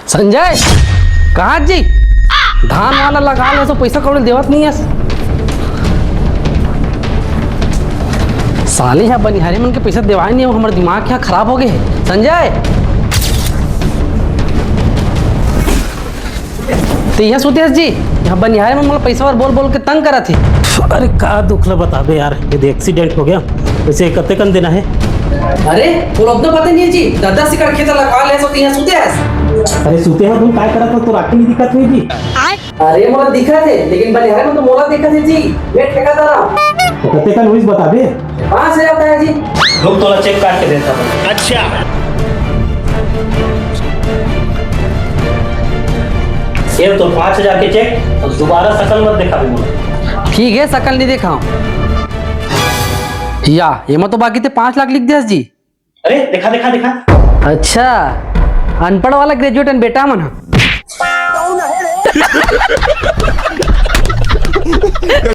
संजय कहाँ जी धान वाला लगा ले तो पैसा कौड़ी देवत नहीं है। साले यहाँ बनिहारी मन के पैसा देवाए नहीं हो, हमारा दिमाग यहाँ खराब हो गए। संजय तो यहाँ सोते जी यहाँ बनिहारी में मतलब पैसा और बोल बोल के तंग करा थी। अरे का दुख ला बता दे यार, यदि एक्सीडेंट हो गया वैसे कते कन देना है। अरे वो लोग तो पता नहीं है जी, दादा से कर खेता लगा ले तो यहाँ सोते हैं। अरे सूते हो तुम काय करा तो राखी नहीं दिक्कत हुई जी। अरे मोला दिखा थे लेकिन बनिहारी में तो मोला दिखा थे जी, मैं ठेकेदार तो कते कन हुई बता दे। 5,000 है जी। लोग थोड़ा चेक काट के देता हूँ। अच्छा ये तो 5,000 के चेक और दोबारा शकल मत दिखा भी। ठीक है शकल नहीं देखा या ये तो बाकी थे 5 लाख लिख दिया जी। अरे दिखा दिखा दिखा। अच्छा अनपढ़ वाला ग्रेजुएट बेटा मन।